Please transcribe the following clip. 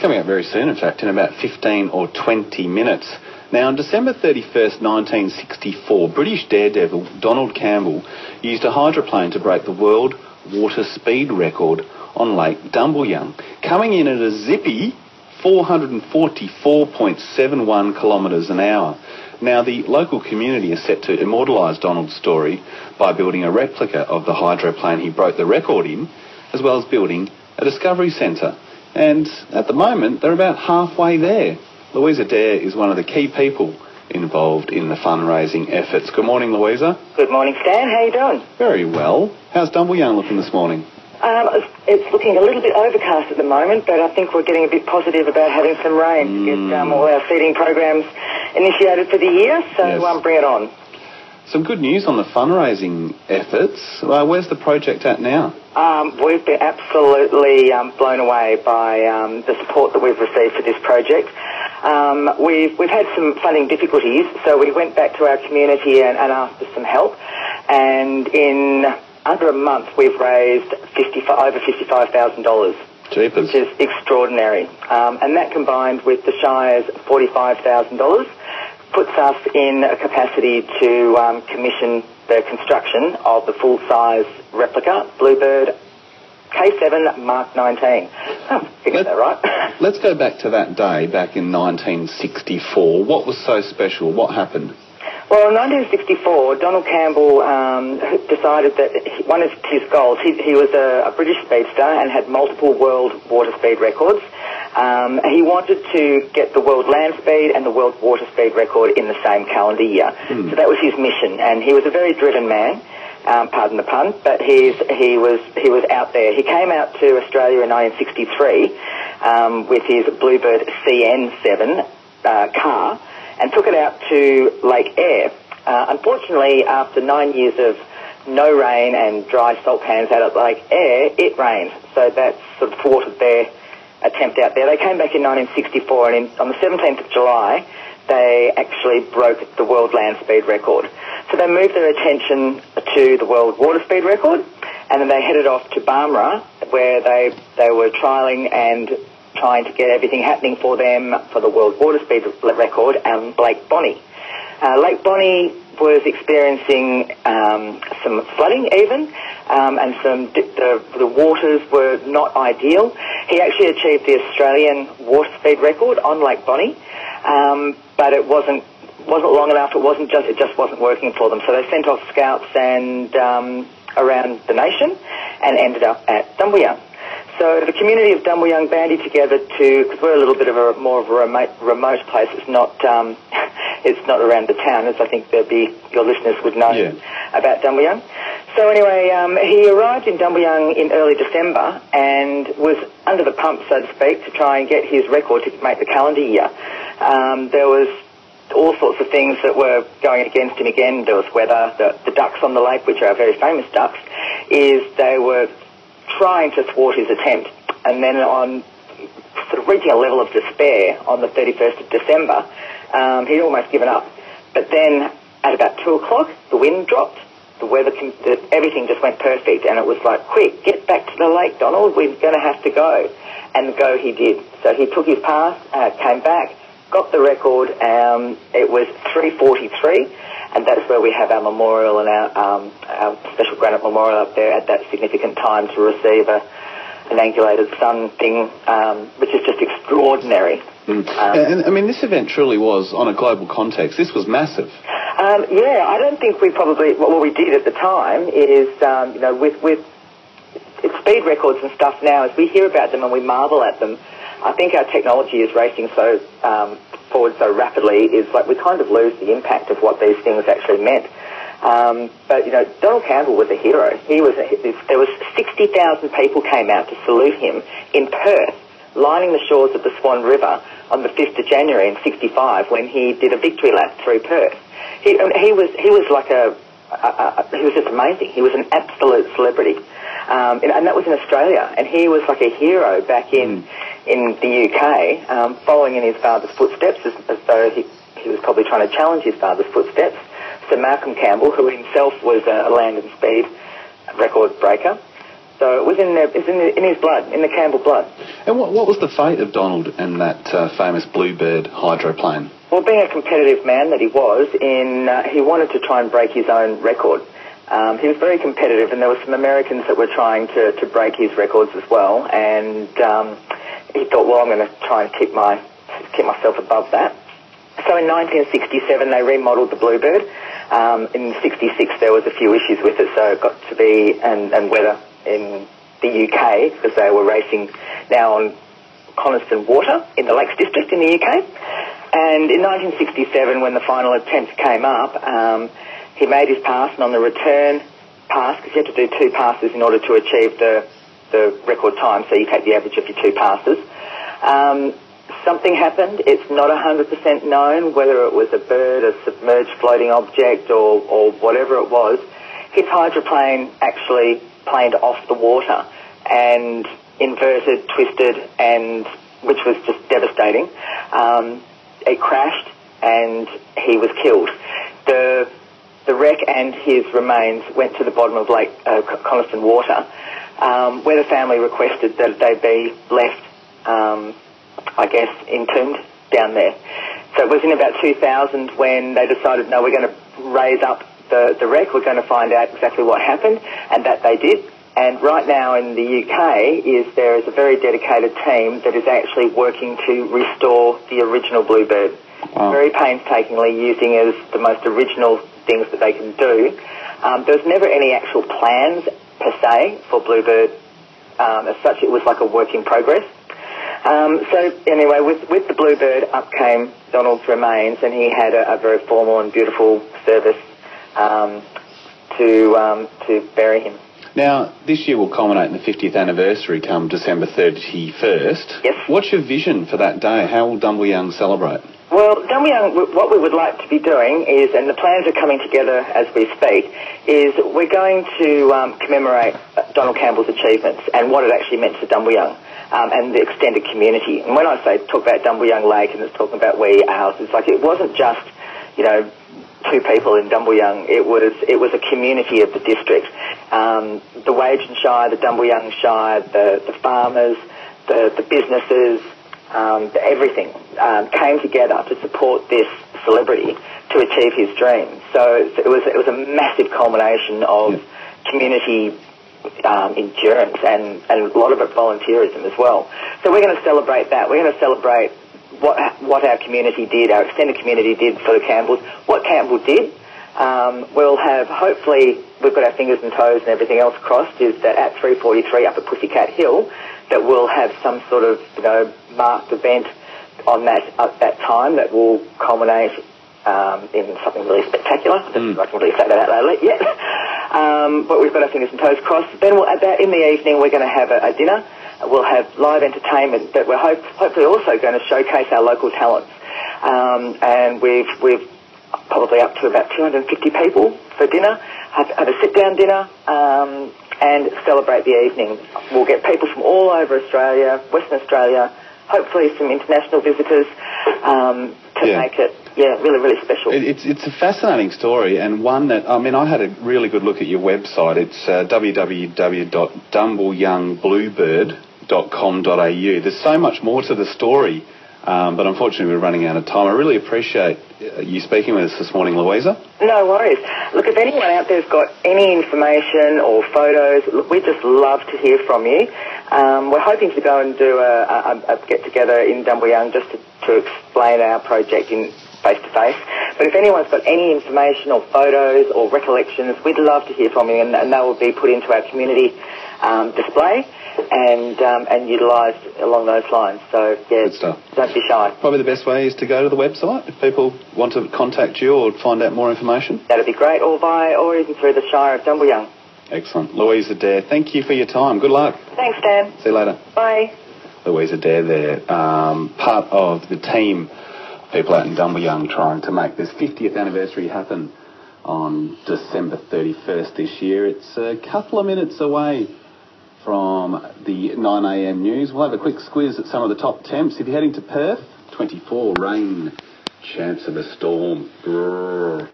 coming up very soon, in fact, in about 15 or 20 minutes. Now, on December 31st, 1964, British daredevil Donald Campbell used a hydroplane to break the world water speed record on Lake Dumbleyung, coming in at a zippy 444.71 kilometres an hour. Now, the local community is set to immortalise Donald's story by building a replica of the hydroplane he broke the record in, as well as building a discovery centre. And at the moment, they're about halfway there. Louisa Dare is one of the key people involved in the fundraising efforts. Good morning, Louisa. Good morning, Stan. How you doing? Very well. How's Dumbleyung looking this morning? It's looking a little bit overcast at the moment, but I think we're getting a bit positive about having some rain to get all our seeding programs initiated for the year, so Yes. Bring it on. Some good news on the fundraising efforts. Where's the project at now? We've been absolutely blown away by the support that we've received for this project. We've had some funding difficulties, so we went back to our community and asked for some help, and in under a month we've raised over $55,000. Jeepers. Which is extraordinary. And that combined with the Shire's $45,000 puts us in a capacity to commission the construction of the full-size replica Bluebird K7 Mark 19. Oh, figured that right. Let's go back to that day, back in 1964. What was so special? What happened? Well, in 1964, Donald Campbell decided that one of his goals, he was a British speedster and had multiple world water speed records. He wanted to get the world land speed and the world water speed record in the same calendar year. So that was his mission, and he was a very driven man, pardon the pun, but he was out there. He came out to Australia in 1963 with his Bluebird CN7 car, and took it out to Lake Eyre. Unfortunately, after 9 years of no rain and dry salt pans out at Lake Eyre, it rained. So that sort of thwarted their attempt out there. They came back in 1964, and on the 17th of July, they actually broke the world land speed record. So they moved their attention to the world water speed record, and then they headed off to Barmera, where they were trialling and trying to get everything happening for them for the world water speed record, Lake Bonny. Lake Bonny was experiencing some flooding even, and the waters were not ideal. He actually achieved the Australian water speed record on Lake Bonny, but it wasn't long enough. It just wasn't working for them. So they sent off scouts and around the nation, and ended up at Dumbleyung. So the community of Dumbleyung banded together because we're a little bit of a more of a remote place. It's not around the town, as I think your listeners would know about Dumbleyung. So anyway, he arrived in Dumbleyung in early December and was under the pump, so to speak, to try and get his record to make the calendar year. There was all sorts of things that were going against him again. There was weather. The ducks on the lake, which are very famous ducks, they were trying to thwart his attempt, and then on sort of reaching a level of despair on the 31st of December, he'd almost given up. But then at about 2 o'clock, the wind dropped, the weather, everything just went perfect, and it was like, quick, get back to the lake, Donald, we're going to have to go. And go he did. So he took his pass, came back, got the record, it was 3:43, and that's where we have our memorial and our special granite memorial up there at that significant time to receive an angulated sun thing, which is just extraordinary. And I mean, this event truly was, on a global context, this was massive. I don't think we probably, what we did at the time is, with speed records and stuff now, as we hear about them and we marvel at them, I think our technology is racing so forward so rapidly, is like we kind of lose the impact of what these things actually meant. But Donald Campbell was a hero. There was 60,000 people came out to salute him in Perth, lining the shores of the Swan River on the 5th of January in '65 when he did a victory lap through Perth. He was just amazing. He was an absolute celebrity, and that was in Australia. And he was like a hero back in the UK, following in his father's footsteps, as though he was probably trying to challenge his father's footsteps. So Malcolm Campbell, who himself was a land and speed record breaker, So it was in his blood, in the Campbell blood. And what was the fate of Donald and that famous Bluebird hydroplane? Well, being a competitive man that he was, he wanted to try and break his own record. He was very competitive, and there were some Americans that were trying to break his records as well. And he thought, well, I'm going to try and keep myself above that. So in 1967, they remodeled the Bluebird. In 66, there was a few issues with it, so it got to be, and weather in the UK, because they were racing now on Coniston Water in the Lakes District in the UK. And in 1967, when the final attempt came up, he made his pass, and on the return pass, because you had to do 2 passes in order to achieve the record time, so you take the average of your 2 passes. Something happened. It's not 100% known whether it was a bird, a submerged floating object, or whatever it was. His hydroplane actually planed off the water and inverted, twisted, and which was just devastating. It crashed, and he was killed. The wreck and his remains went to the bottom of Lake Coniston Water, where the family requested that they be left, I guess, entombed down there. So it was in about 2000 when they decided, no, we're going to raise up the wreck, we're going to find out exactly what happened, and that they did. And right now in the UK there is a very dedicated team that is actually working to restore the original Bluebird. Wow. Very painstakingly, using as the most original things that they can do. There was never any actual plans per se for Bluebird. As such, it was like a work in progress. So anyway, with the Bluebird up came Donald's remains, and he had a very formal and beautiful service to bury him. Now, this year will culminate in the 50th anniversary come December 31st. Yes. What's your vision for that day? How will Dumbleyung celebrate? Well, Dumbleyung, what we would like to be doing is, and the plans are coming together as we speak, is we're going to commemorate Donald Campbell's achievements and what it actually meant to Dumbleyung and the extended community. And when I talk about Dumbleyung Lake and it's talking about ours, it's like it wasn't just, 2 people in Dumbleyung. It was a community of the district. The Wagen Shire, the Dumbleyung Shire, the farmers, the businesses, everything came together to support this celebrity to achieve his dream. So it was a massive culmination of community endurance and a lot of it volunteerism as well. So we're going to celebrate that. We're going to celebrate what our community did, our extended community did for the Campbells, what Campbell did. We'll have, hopefully, we've got our fingers and toes and everything else crossed, is that at 3:43 up at Pussycat Hill, that we'll have some sort of, marked event on that at that time that will culminate in something really spectacular. I can't really say that out loud yet. But we've got our fingers and toes crossed. Then in the evening, we're going to have a dinner. We'll have live entertainment, but we're hopefully also going to showcase our local talents. And we've probably up to about 250 people for dinner, have a sit-down dinner, and celebrate the evening. We'll get people from all over Australia, Western Australia, hopefully some international visitors, to make it, really, really special. It's a fascinating story, and one that, I had a really good look at your website. It's www.dumbleyungbluebird.com.au. There's so much more to the story, but unfortunately we're running out of time. I really appreciate you speaking with us this morning, Louisa. No worries. Look, if anyone out there's got any information or photos, look, we'd just love to hear from you. We're hoping to go and do a get-together in Dumbleyung just to explain our project in face-to-face. But if anyone's got any information or photos or recollections, we'd love to hear from you, and they will be put into our community display and utilised along those lines. So, good stuff. Don't be shy. Probably the best way is to go to the website if people want to contact you or find out more information. That'd be great, or even through the Shire of Dumbleyung. Excellent. Louisa Dare, thank you for your time. Good luck. Thanks, Dan. See you later. Bye. Louisa Dare there, part of the team, people out in Dumbleyung trying to make this 50th anniversary happen on December 31st this year. It's a couple of minutes away from the 9 a.m. news. We'll have a quick squiz at some of the top temps. If you're heading to Perth, 24, rain, chance of a storm. Brrr.